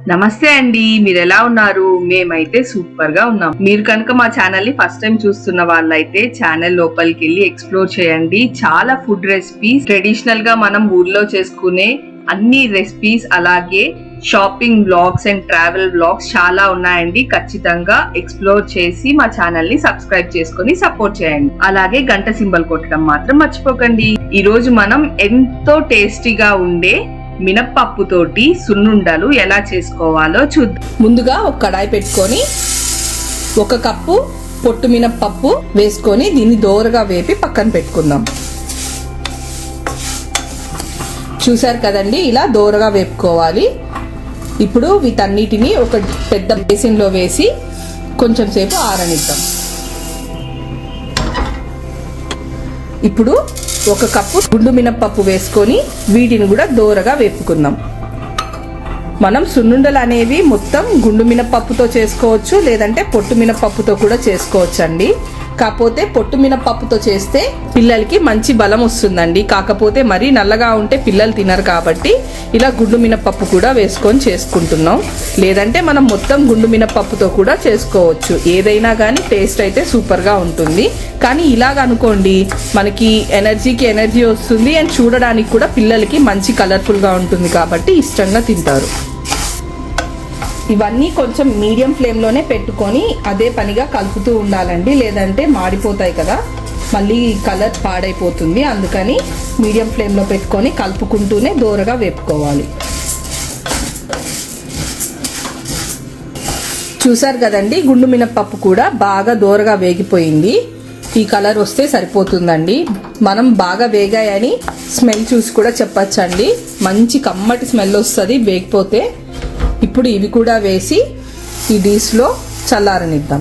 నమస్తే అండి, మీరు ఎలా ఉన్నారు? మేమైతే సూపర్ గా ఉన్నాం. మీరు కనుక మా ఛానల్ ని ఫస్ట్ టైం చూస్తున్న వాళ్ళైతే ఛానల్ లోపలికి వెళ్ళి ఎక్స్ప్లోర్ చేయండి. చాలా ఫుడ్ రెసిపీస్, ట్రెడిషనల్ గా మనం ఊర్లో చేసుకునే అన్ని రెసిపీస్, అలాగే shopping vlogs and travel vlogs చాలా ఉన్నాయండి. ఖచ్చితంగా ఎక్స్ప్లోర్ చేసి మా ఛానల్ ని సబ్స్క్రైబ్ చేసుకుని సపోర్ట్ చేయండి. అలాగే గంట సింబల్ కొట్టడం మాత్రం మర్చిపోకండి. ఈ రోజు మనం ఎంతో టేస్టీగా ఉండే మినప్పప్పు తోటి సున్నుండలు ఎలా చేసుకోవాలో చూద్దాం. ముందుగా ఒక కడాయి పెట్టుకొని 1 కప్పు పొట్టు మినప్పప్పు వేసుకొని దీన్ని దోరగా వేపి పక్కన పెట్టుకుందాం. చూసారు కదండి, ఇలా దోరగా వేపుకోవాలి. ఇప్పుడు వీటన్నిటిని ఒక పెద్ద బేసిన్లో వేసి కొంచెం సేపు ఆరనిద్దాం. ఇప్పుడు 1 కప్పు గుండు మినప్పప్పు వేసుకొని వీటిని కూడా దోరగా వేపుకుందాం. మనం సున్నుండలు అనేవి మొత్తం గుండు మినప్పప్పుతో చేసుకోవచ్చు, లేదంటే పొట్టు మినప్పప్పుతో కూడా చేసుకోవచ్చు అండి. కాకపోతే పొట్టు మినప్పప్పుతో చేస్తే పిల్లలకి మంచి బలం వస్తుందండి. కాకపోతే మరీ నల్లగా ఉంటే పిల్లలు తినరు కాబట్టి ఇలా గుండు మినప్పప్పు కూడా వేసుకొని చేసుకుంటున్నాం. లేదంటే మనం మొత్తం గుండు మినప్పప్పుతో కూడా చేసుకోవచ్చు. ఏదైనా కానీ టేస్ట్ అయితే సూపర్గా ఉంటుంది. కానీ ఇలాగ అనుకోండి, మనకి ఎనర్జీకి ఎనర్జీ వస్తుంది అండ్ చూడడానికి కూడా పిల్లలకి మంచి కలర్ఫుల్గా ఉంటుంది కాబట్టి ఇష్టంగా తింటారు. ఇవన్నీ కొంచెం మీడియం ఫ్లేమ్లోనే పెట్టుకొని అదే పనిగా కలుపుతూ ఉండాలండి, లేదంటే మాడిపోతాయి కదా, మళ్ళీ కలర్ పాడైపోతుంది. అందుకని మీడియం ఫ్లేమ్లో పెట్టుకొని కలుపుకుంటూనే దోరగా వేపుకోవాలి. చూసారు కదండి, గుండు మినప్పప్పు కూడా బాగా దోరగా వేగిపోయింది. ఈ కలర్ వస్తే సరిపోతుందండి. మనం బాగా వేగాయని స్మెల్ చూసి కూడా చెప్పచ్చండి. మంచి కమ్మటి స్మెల్ వస్తుంది వేగిపోతే. ఇప్పుడు ఇవి కూడా వేసి ఈ డిష్లో చల్లారనిద్దాం.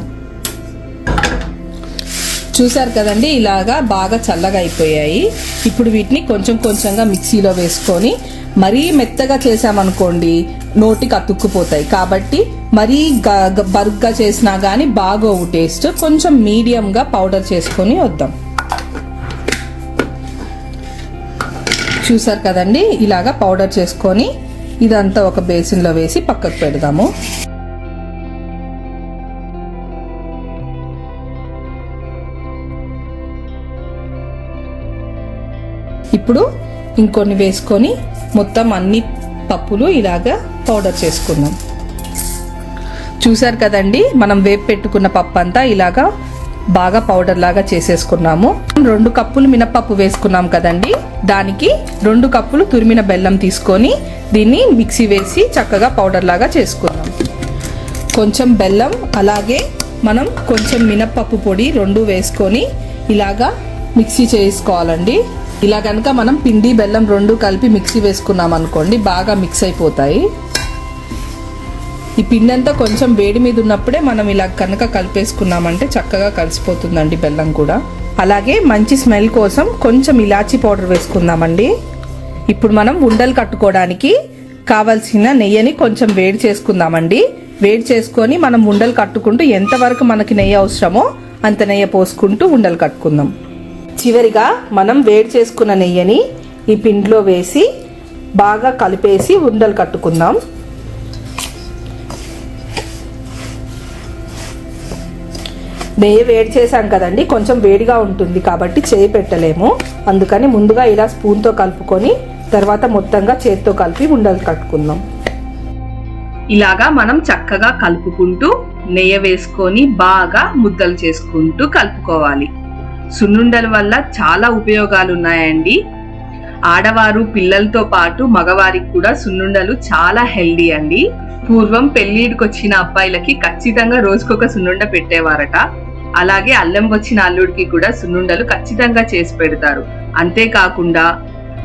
చూసారు కదండి, ఇలాగా బాగా చల్లగా అయిపోయాయి. ఇప్పుడు వీటిని కొంచెం కొంచెంగా మిక్సీలో వేసుకొని, మరీ మెత్తగా చేసామనుకోండి నోటికి అతుక్కుపోతాయి. కాబట్టి మరీ బరుగ్గా చేసినా కానీ బాగోవు టేస్ట్. కొంచెం మీడియంగా పౌడర్ చేసుకొని వద్దాం. చూసారు కదండి, ఇలాగా పౌడర్ చేసుకొని ఇదంతా ఒక బేసిన్లో వేసి పక్కకు పెడదాము. ఇప్పుడు ఇంకొన్ని వేసుకొని మొత్తం అన్ని పప్పులు ఇలాగా పౌడర్ చేసుకుందాం. చూసారు కదండి, మనం వేపు పెట్టుకున్న పప్పు అంతా ఇలాగా బాగా పౌడర్ లాగా చేసేసుకున్నాము. 2 కప్పులు మినప్పప్పు వేసుకున్నాం కదండి, దానికి 2 కప్పులు తురిమిన బెల్లం తీసుకొని దీన్ని మిక్సీ వేసి చక్కగా పౌడర్ లాగా చేసుకుందాం. కొంచెం బెల్లం అలాగే మనం కొంచెం మినప్పప్పు పొడి 2 వేసుకొని ఇలాగా మిక్సీ చేసుకోవాలండి. ఇలా కనుక మనం పిండి బెల్లం 2 కలిపి మిక్సీ వేసుకున్నాం అనుకోండి బాగా మిక్స్ అయిపోతాయి. ఈ పిండి అంతా కొంచెం వేడి మీద ఉన్నప్పుడే మనం ఇలా కనుక కలిపేసుకున్నామంటే చక్కగా కలిసిపోతుందండి బెల్లం కూడా. అలాగే మంచి స్మెల్ కోసం కొంచెం ఇలాచీ పౌడర్ వేసుకుందామండి. ఇప్పుడు మనం ఉండలు కట్టుకోవడానికి కావలసిన నెయ్యిని కొంచెం వేడి చేసుకుందామండి. వేడి చేసుకొని మనం ఉండలు కట్టుకుంటూ ఎంతవరకు మనకి నెయ్యి అవసరమో అంత నెయ్యి పోసుకుంటూ ఉండలు కట్టుకుందాం. చివరిగా మనం వేడి చేసుకున్న నెయ్యిని ఈ పిండిలో వేసి బాగా కలిపేసి ఉండలు కట్టుకుందాం. నెయ్యి వేడి చేసాం కదండి, కొంచెం వేడిగా ఉంటుంది కాబట్టి చేయి పెట్టలేము. అందుకని ముందుగా ఇలా స్పూన్తో కలుపుకొని తర్వాత మొత్తంగా చేతితో కలిపి ఉండలు కట్టుకుందాం. ఇలాగా మనం చక్కగా కలుపుకుంటూ నెయ్యి వేసుకొని బాగా ముద్దలు చేసుకుంటూ కలుపుకోవాలి. సున్నుండల వల్ల చాలా ఉపయోగాలు ఉన్నాయండి. ఆడవారు పిల్లలతో పాటు మగవారికి కూడా సున్నుండలు చాలా హెల్దీ అండి. పూర్వం పెళ్లిడికి వచ్చిన అబ్బాయిలకి ఖచ్చితంగా రోజుకొక సున్నుండ పెట్టేవారట. అలాగే అల్లం వచ్చిన అల్లుడికి కూడా సున్నుండలు ఖచ్చితంగా చేసి పెడతారు. అంతేకాకుండా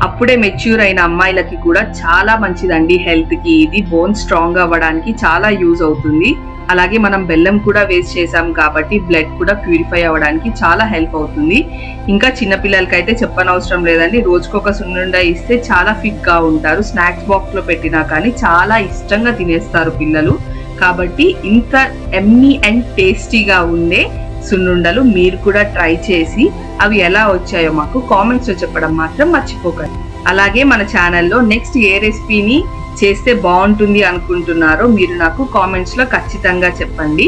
అప్పుడే మెచ్యూర్ అయిన అమ్మాయిలకి కూడా చాలా మంచిదండి హెల్త్ కి. ఇది బోన్ స్ట్రాంగ్ అవ్వడానికి చాలా యూజ్ అవుతుంది. అలాగే మనం బెల్లం కూడా వేస్ట్ చేసాం కాబట్టి బ్లడ్ కూడా ప్యూరిఫై అవ్వడానికి చాలా హెల్ప్ అవుతుంది. ఇంకా చిన్నపిల్లలకైతే చెప్పనవసరం లేదండి, రోజుకొక సున్నుండ ఇస్తే చాలా ఫిట్ గా ఉంటారు. స్నాక్స్ బాక్స్ లో పెట్టినా కానీ చాలా ఇష్టంగా తినేస్తారు పిల్లలు. కాబట్టి ఇంత ఎమ్మీ అండ్ టేస్టీగా ఉండే సున్నుండలు మీరు కూడా ట్రై చేసి అవి ఎలా వచ్చాయో మాకు కామెంట్స్ లో చెప్పడం మాత్రం మర్చిపోకండి. అలాగే మన ఛానల్లో నెక్స్ట్ ఏ రెసిపీని చేస్తే బాగుంటుంది అనుకుంటున్నారో మీరు నాకు కామెంట్స్లో ఖచ్చితంగా చెప్పండి.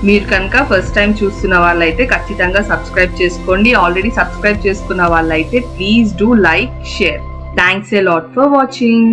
మీరు కనుక ఫస్ట్ టైం చూస్తున్న వాళ్ళైతే ఖచ్చితంగా సబ్స్క్రైబ్ చేసుకోండి. ఆల్రెడీ సబ్స్క్రైబ్ చేసుకున్న వాళ్ళైతే please do like, share. Thanks a lot for watching.